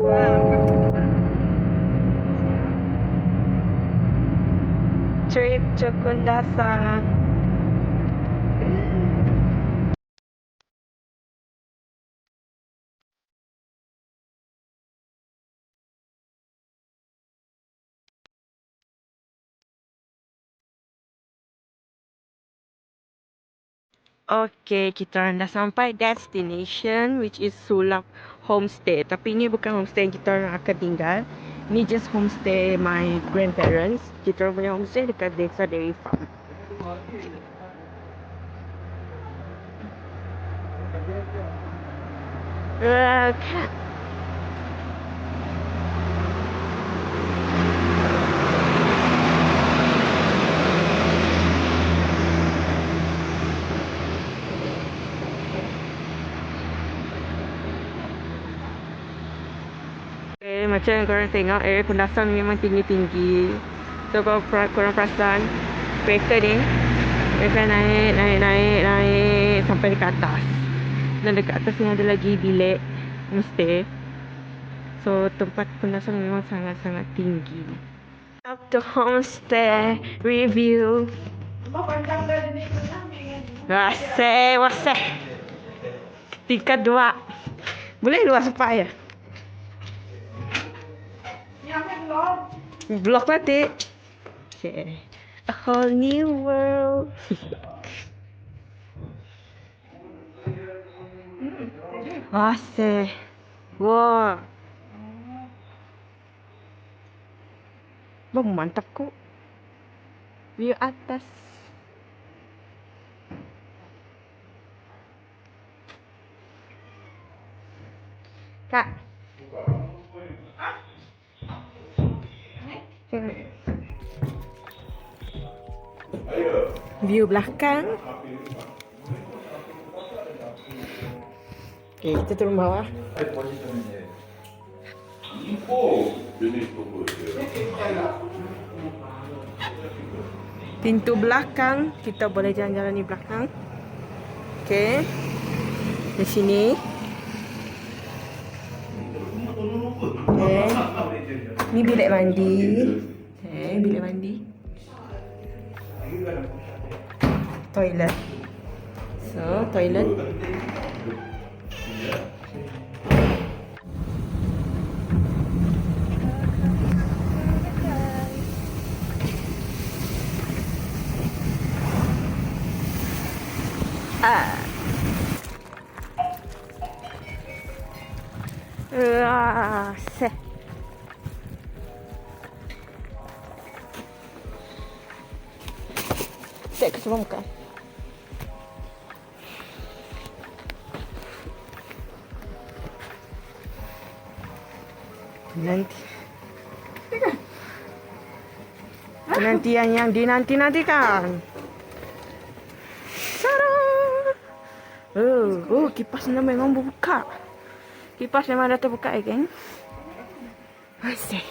Trip to Kundasan. Okay, kita orang dah sampai destination which is Sulap Homestay. Tapi ini bukan homestay yang kita orang akan tinggal. Ini just homestay my grandparents. Kita orang punya homestay dekat Desa Dairy Farm. Okay. Okay, macam yang korang tengok area Kundasan memang tinggi-tinggi. So korang perasan kereta ni, mereka naik sampai dekat atas. Dan dekat atas ni ada lagi bilik homestay. So tempat Kundasan memang sangat-sangat tinggi. Up to homestay review. Wase. Tingkat 2. Boleh luar supaya. Blok nanti. Okay. A whole new world. Wase. Wow. Bang, mantap kok. View atas. Kak. View belakang. Okay, kita turun bawah. Pintu belakang, kita boleh jalan-jalan di belakang. Okay. Di sini. Okay. Ni bilik mandi. Okay, bilik mandi. Toilet. So, toilet. Seh. Cek ke semua muka. Penantian yang dinanti-nantikan. Kipasnya memang buka. Kipas memang dah terbuka ya, geng. Asyik.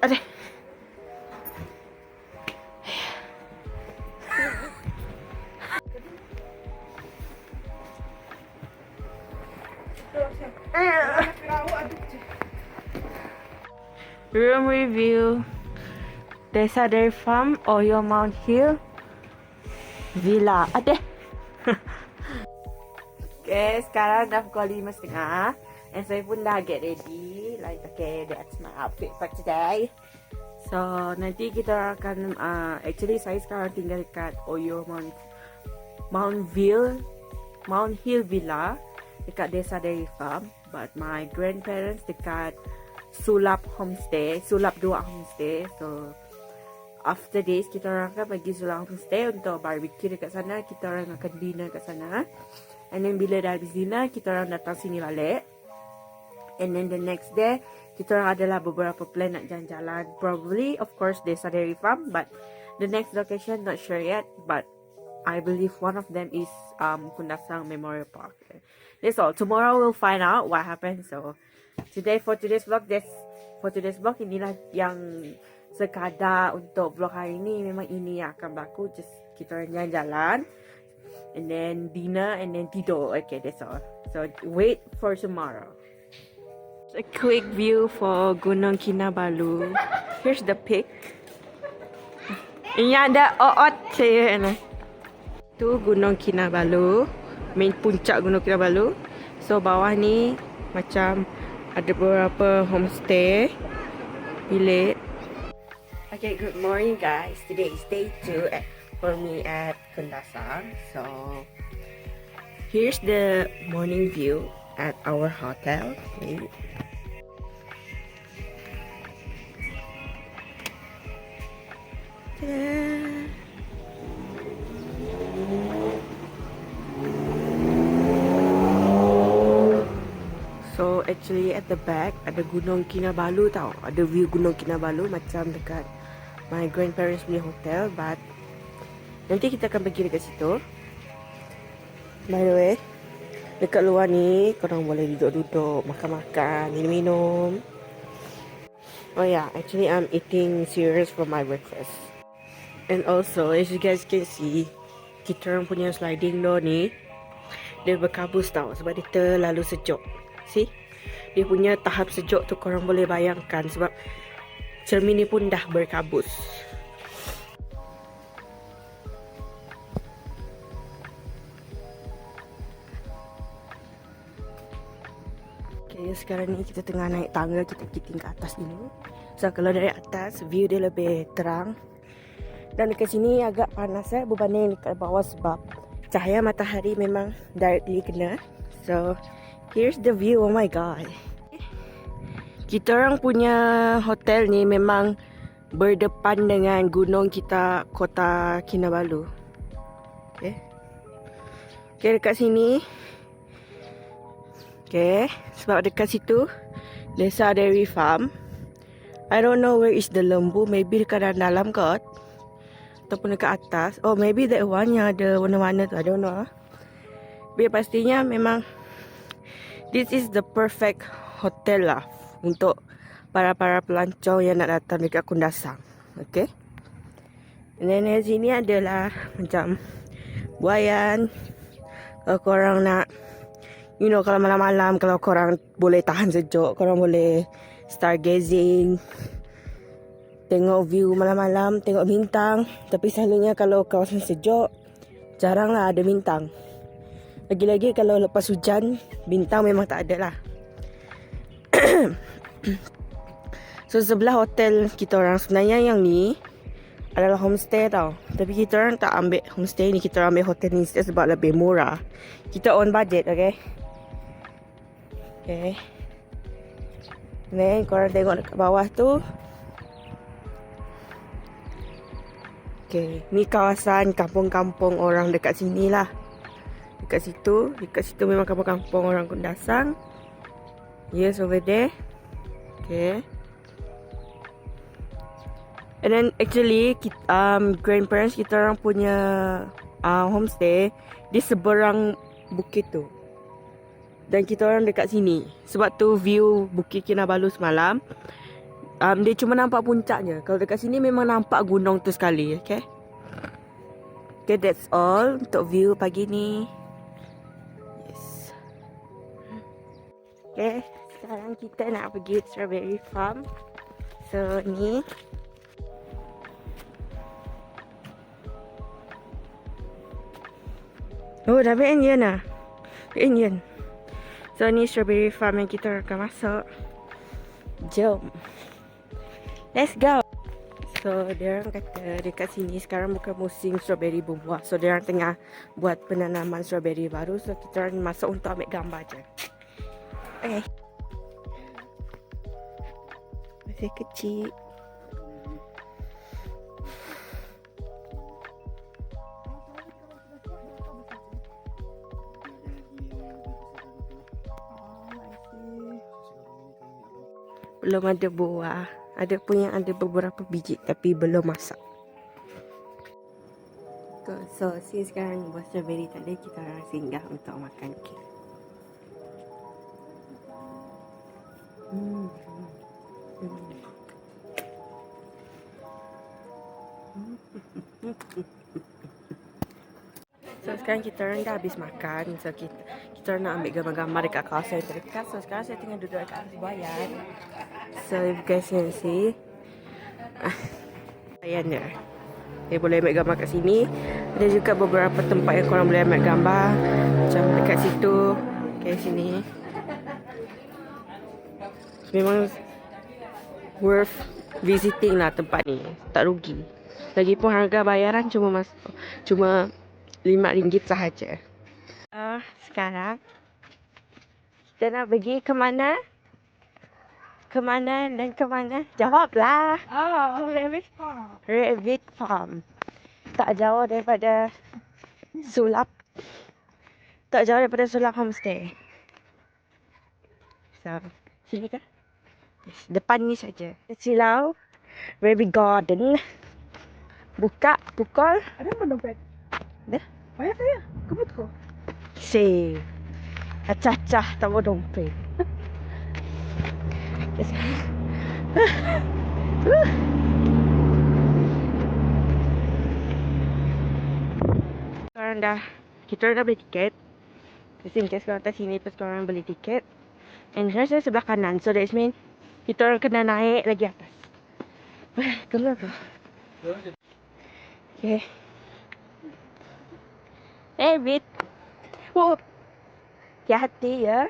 Ada. Room review. Desa Dairy Farm, Oyo Mount Hill Villa. Ada. Okay, sekarang dah pukul 5:30 and saya pun dah get ready. Like, okay, that's my outfit for today. So, nanti kita akan actually saya sekarang tinggal dekat Oyo Mount Hill Villa dekat Desa Dairy Farm, but my grandparents dekat Sulap 2 Homestay. So, after this, kita orang akan pergi Sulap Homestay untuk barbecue dekat sana. Kita orang akan dinner kat sana. And then bila dah habis dinner, kita orang datang sini balik. And then the next day, kita orang adalah beberapa plan nak jalan-jalan. Probably, of course, Desa Dairy Farm. But the next location, not sure yet. But I believe one of them is Kundasang Memorial Park. That's all. Tomorrow we'll find out what happens. So, for today's vlog, inilah yang sekadar untuk vlog hari ni. Memang ini yang akan berlaku. Just kita orang jalan-jalan. And then dinner and then tidur. Okay, that's all. So wait for tomorrow. A quick view for Gunung Kinabalu. Here's the peak. Ini ada oot saya ni. Tu Gunung Kinabalu, main puncak Gunung Kinabalu. So bawah ni macam ada beberapa homestay, bilik. Okay, good morning guys. Today is day 2 for me at Kundasang. So here's the morning view at our hotel. Okay. So actually at the back ada Gunung Kinabalu tau. Ada view Gunung Kinabalu macam dekat my grandparents punya hotel. But nanti kita akan pergi dekat situ. By the way, dekat luar ni korang boleh duduk-duduk, makan-makan, minum-minum. Oh yeah, actually I'm eating cereals for my breakfast. And also as you guys can see, kita orang punya sliding door ni dia berkabus tau sebab dia terlalu sejuk. See? Dia punya tahap sejuk tu korang boleh bayangkan sebab cermin ni pun dah berkabus. Okay, sekarang ni kita tengah naik tangga, kita pergi tingkat atas dulu. So kalau dari atas view dia lebih terang. Dan dekat sini agak panas berbanding dekat bawah sebab cahaya matahari memang directly kena. So here's the view. Oh my god. Kita orang punya hotel ni memang berdepan dengan gunung kita, Kota Kinabalu. Okay. Okay, dekat sini. Okay, sebab dekat situ Desa Dairy Farm. I don't know where is the lembu. Maybe dekat dalam kot, ataupun dekat atas. Oh, maybe that one yang ada warna-warna tu. I don't know. Tapi pastinya memang this is the perfect hotel lah untuk para pelancong yang nak datang dekat Kundasang. Okay. And then di sini adalah macam buayan. Kalau korang nak, you know, kalau malam-malam, kalau korang boleh tahan sejuk, korang boleh stargazing, tengok view malam-malam, tengok bintang. Tapi selalunya kalau kawasan sejuk, jaranglah ada bintang. Lagi-lagi kalau lepas hujan, bintang memang tak ada lah. So sebelah hotel kita orang, sebenarnya yang ni adalah homestay tau. Tapi kita orang tak ambil homestay ni, kita orang ambil hotel ni sebab lebih murah. Kita on budget, okay? Okay. Then korang tengok dekat bawah tu. Okay, ni kawasan kampung-kampung orang dekat sini lah. Dekat situ memang kampung-kampung orang Kundasang. Yes, over there. Okay. And then actually grandparents kita orang punya homestay di seberang bukit tu. Dan kita orang dekat sini. Sebab tu view Bukit Kinabalu semalam, dia cuma nampak puncaknya. Kalau dekat sini memang nampak gunung tu sekali. Okay. Okay, that's all untuk view pagi ni. Yes. Okay, sekarang kita nak pergi strawberry farm. So ni oh, dah Indian lah. Indian. So ni strawberry farm yang kita akan masuk. Jom. Let's go. So dia orang kata dekat sini sekarang bukan musim strawberry berbuah. So dia orang tengah buat penanaman strawberry baru. So kita orang masuk untuk ambil gambar je. Okay. Masih kecil. Belum ada buah. Ada pun yang ada beberapa biji tapi belum masak. So since sekarang buah strawberry tak ada, kita orang singgah untuk makan kek. So sekarang kita orang dah habis makan. So kita kita nak ambil gambar-gambar dekat kawasan yang terdekat. So sekarang saya tengah duduk dekat atas buayan. So if you guys can see, buayan dia. Okay, boleh ambil gambar kat sini. Ada juga beberapa tempat yang korang boleh ambil gambar. Macam dekat situ. Okay, sini. Memang worth visiting lah tempat ni. Tak rugi. Lagipun harga bayaran cuma RM5 sahaja. Sekarang kita nak pergi ke mana? Ke mana dan ke mana? Jawablah. Rabbit Farm. Rabbit Farm. Tak jauh daripada Sulap. Tak jauh daripada Sulap Homestay. So, sini ke? Yes, depan ni saja. Silau Rabbit Garden. Buka pukul. Ada apa dompet? Dah? Bayar saya. Kebut ko. Save. Acah-acah tak mau dompet. Yes. Kita dah beli tiket. Just in case korang atas sini, lepas korang beli tiket. Entrance dia sebelah kanan. So that means kita orang kena naik lagi atas. Gelap tu. Okay. Bit. Oh. Hati-hati ya.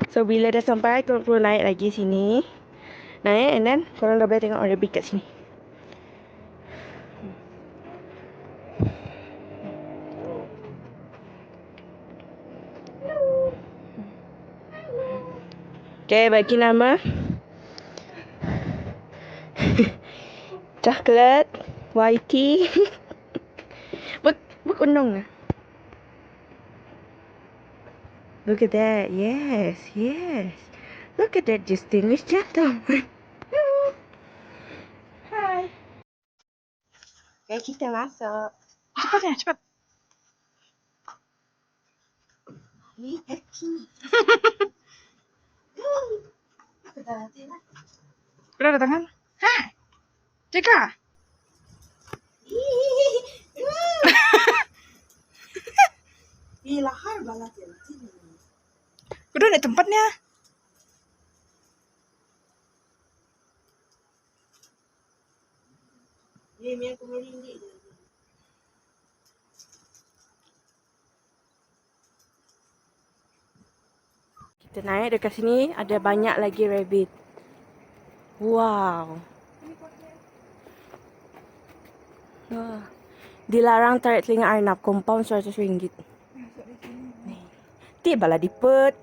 So bila dah sampai, korang perlu naik lagi sini. Naik and then korang dah boleh tengok rabbit kat sini. Okay, bagi nama Coklat YT. Berkunung. Look at that. Yes, yes. Look at that distinguished gentleman. Hi. Okay, kita masuk. Cepatnya, cepat. Lihat sini. Udah ada tangan? Hah? Cika. Lahar balat ya. Udah ada tempatnya. Ini aku merinding. Kita naik dekat sini, ada banyak lagi rabbit. Wow. Wah. Dilarang tarik telinga arnab, compound RM100. Tibalah dipet.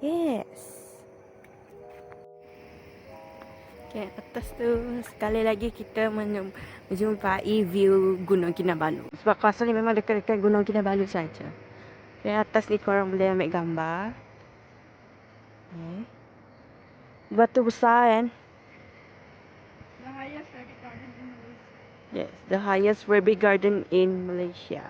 Yes. Okay, atas tu sekali lagi kita menjumpai view Gunung Kinabalu. Sebab kawasan ni memang dekat-dekat Gunung Kinabalu saja. Okay, atas ni korang boleh ambil gambar. Okay. Batu besar kan? The highest rabbit garden in Malaysia. Yes, the highest rabbit garden in Malaysia.